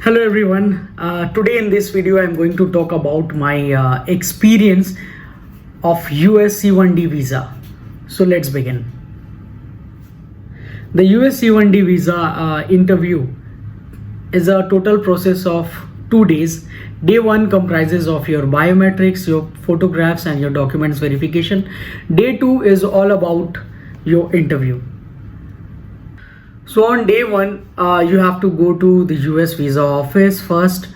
Hello everyone. Today in this video I'm going to talk about my experience of US C1D visa. So let's begin. The US C1D visa interview is a total process of 2 days. Day 1 comprises of your biometrics, your photographs and your documents verification. Day 2 is all about your interview. So on day 1, you have to go to the US visa office first,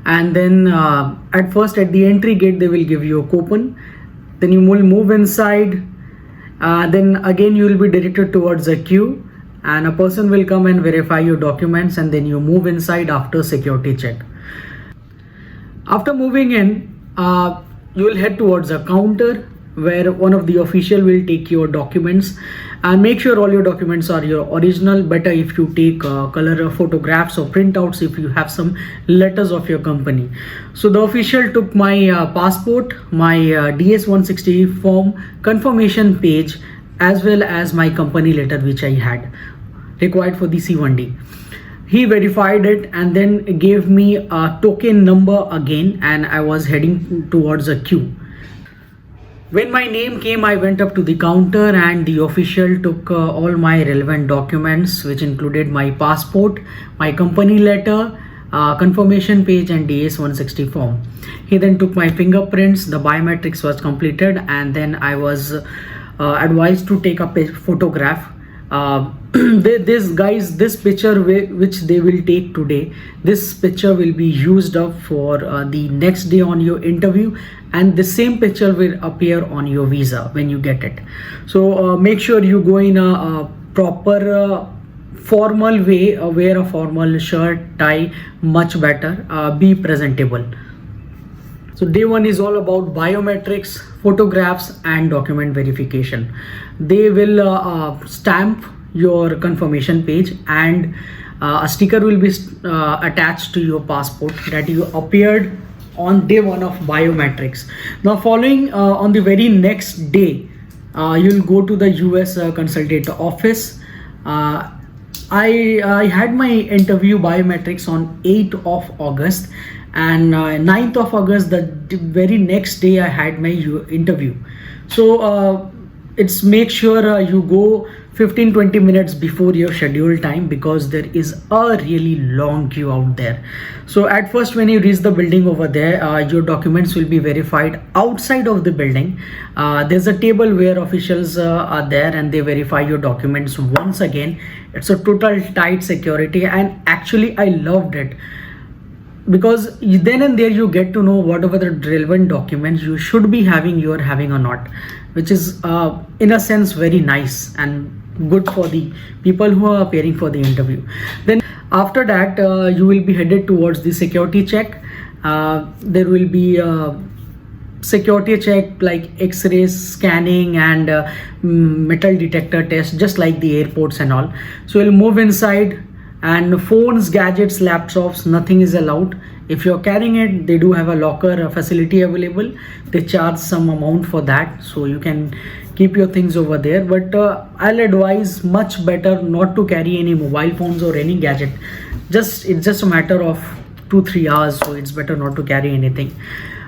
and then at the entry gate they will give you a coupon. Then you will move inside. Then again you will be directed towards a queue, and a person will come and verify your documents, and then you move inside after security check. After moving in, you will head towards a counter where one of the official will take your documents, and make sure all your documents are your original. Better if you take color photographs or printouts if you have some letters of your company. So the official took my passport, my DS-160 form, confirmation page, as well as my company letter which I had required for the C1D. He verified it and then gave me a token number again, and I was heading towards a queue. When my name came, I went up to the counter and the official took all my relevant documents, which included my passport, my company letter, confirmation page and DS-160 form. He then took my fingerprints, the biometrics was completed, and then I was advised to take a photograph. This picture which they will take today, this picture will be used up for the next day on your interview, and the same picture will appear on your visa when you get it. So make sure you go in a proper formal way, wear a formal shirt, tie, much better, be presentable. So day 1 is all about biometrics, photographs and document verification. They will stamp your confirmation page, and a sticker will be attached to your passport that you appeared on day 1 of biometrics. Now following on the very next day, you'll go to the US consulate office. I had my interview biometrics on 8th of August, and 9th of August, the very next day, I had my interview. So it's make sure you go 15-20 minutes before your scheduled time, because there is a really long queue out there. So at first, when you reach the building over there, your documents will be verified outside of the building. There's a table where officials are there and they verify your documents once again. It's a total tight security, and actually I loved it, because then and there you get to know whatever the relevant documents you should be having, you are having or not, which is in a sense very nice and good for the people who are appearing for the interview. Then after that, you will be headed towards the security check. There will be security check like x-rays, scanning and metal detector test, just like the airports and all. So you'll move inside, and phones, gadgets, laptops, nothing is allowed. If you're carrying it, they do have a locker facility available. They charge some amount for that, so you can keep your things over there. But I'll advise much better not to carry any mobile phones or any gadget. It's just a matter of 2-3 hours, so it's better not to carry anything.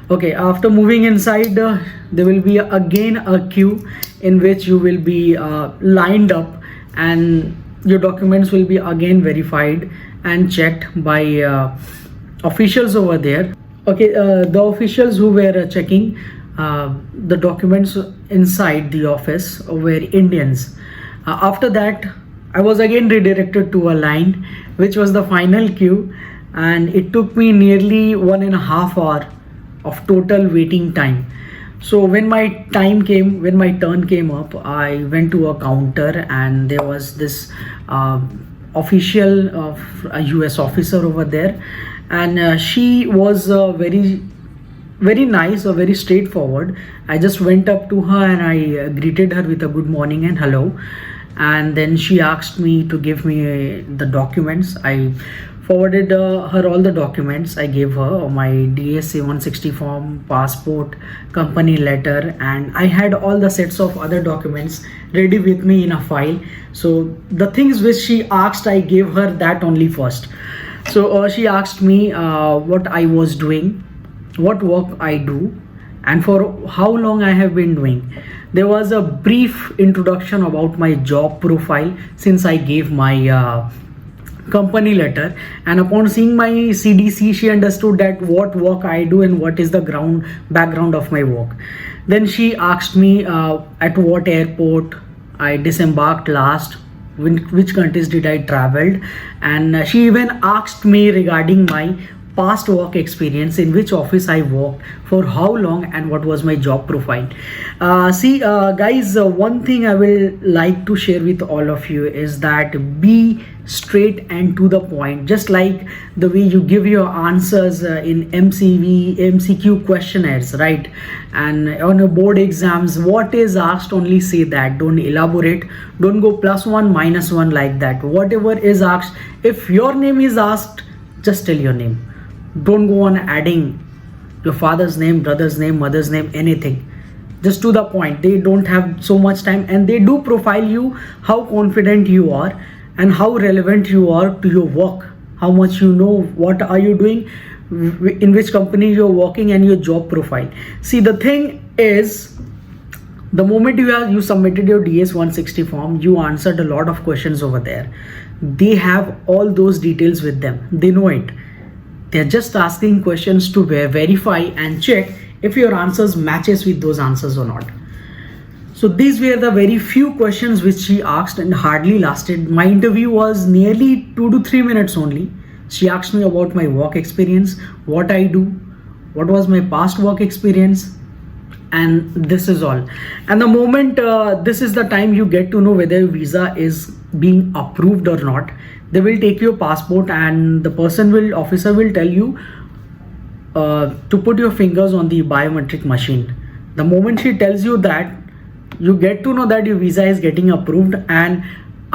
Okay, after moving inside, there will be again a queue in which you will be lined up, and your documents will be again verified and checked by officials over there. Okay, the officials who were checking the documents inside the office were Indians. After that, I was again redirected to a line which was the final queue, and it took me nearly 1.5 hours of total waiting time. So when my turn came up, I went to a counter, and there was this official of a US officer over there, and she was very nice or very straightforward. I just went up to her and I greeted her with a good morning and hello, and then she asked me to give me the documents. I forwarded her all the documents. I gave her my DS-160 form, passport, company letter, and I had all the sets of other documents ready with me in a file. So the things which she asked, I gave her that only first. So she asked me what I was doing, what work I do, and for how long I have been doing. There was a brief introduction about my job profile since I gave my company letter, and upon seeing my CDC she understood that what work I do and what is the ground background of my work. Then she asked me at what airport I disembarked last, which countries did I traveled, and she even asked me regarding my past work experience, in which office I worked, for how long, and what was my job profile. Guys, one thing I will like to share with all of you is that be straight and to the point, just like the way you give your answers in MCQ questionnaires, right? And on your board exams, what is asked, only say that, don't elaborate, don't go +1 -1 like that. Whatever is asked, if your name is asked, just tell your name. Don't go on adding your father's name, brother's name, mother's name, anything. Just to the point. They don't have so much time, and they do profile you, how confident you are and how relevant you are to your work, how much you know, what are you doing, in which company you're working, and your job profile. See, the thing is, the moment you submitted your DS 160 form, you answered a lot of questions over there. They have all those details with them. They know it. They're just asking questions to verify and check if your answers matches with those answers or not. So these were the very few questions which she asked, and hardly lasted. My interview was nearly 2 to 3 minutes only. She asked me about my work experience, what I do, what was my past work experience, and this is all. And the moment this is the time you get to know whether your visa is being approved or not. They will take your passport, and the officer will tell you to put your fingers on the biometric machine. The moment she tells you that, you get to know that your visa is getting approved, and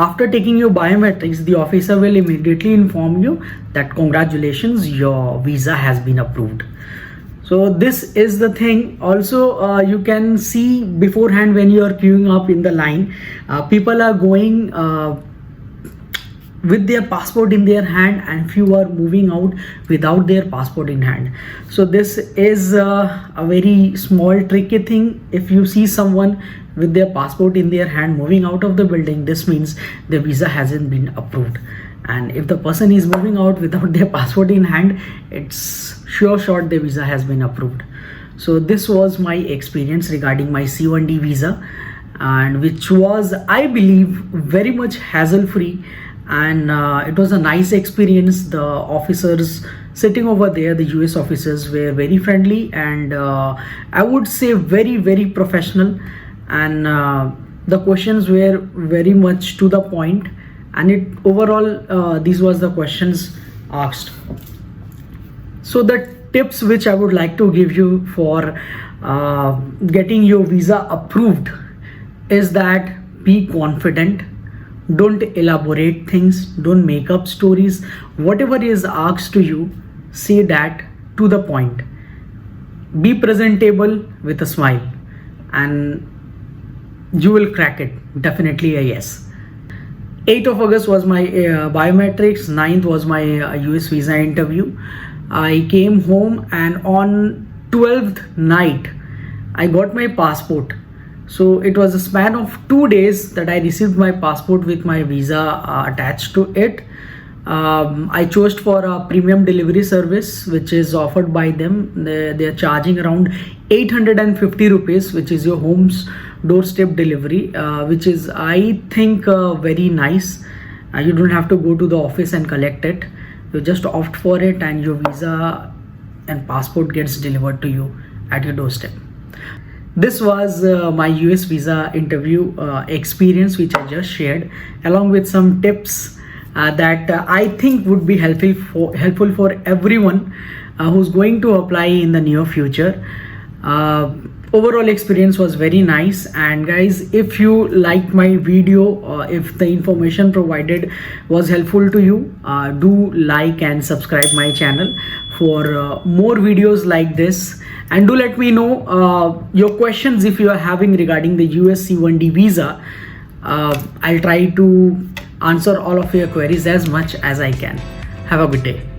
after taking your biometrics, the officer will immediately inform you that congratulations, your visa has been approved. So this is the thing. Also, you can see beforehand when you are queuing up in the line, people are going with their passport in their hand, and few are moving out without their passport in hand. So this is a very small tricky thing. If you see someone with their passport in their hand moving out of the building, this means the visa hasn't been approved. And if the person is moving out without their passport in hand, it's sure shot the visa has been approved. So this was my experience regarding my C1D visa, and which was, I believe, very much hassle free, and it was a nice experience. The officers sitting over there, the US officers, were very friendly, and I would say very professional, and the questions were very much to the point, and it overall these was the questions asked. So the tips which I would like to give you for getting your visa approved is that be confident. Don't elaborate things, don't make up stories. Whatever is asked to you, say that to the point. Be presentable with a smile, and you will crack it. Definitely a yes. 8th of August was my biometrics, 9th was my US visa interview. I came home, and on 12th night I got my passport. So it was a span of 2 days that I received my passport with my visa attached to it. I chose for a premium delivery service which is offered by them. They are charging around 850 rupees, which is your home's doorstep delivery, which is, I think, very nice. You don't have to go to the office and collect it. You just opt for it, and your visa and passport gets delivered to you at your doorstep. This was my US visa interview experience, which I just shared, along with some tips that I think would be helpful for everyone who's going to apply in the near future. Overall experience was very nice. And guys, if you liked my video, if the information provided was helpful to you, do like and subscribe my channel for more videos like this. And do let me know your questions if you are having regarding the US C1D visa. I'll try to answer all of your queries as much as I can. Have a good day.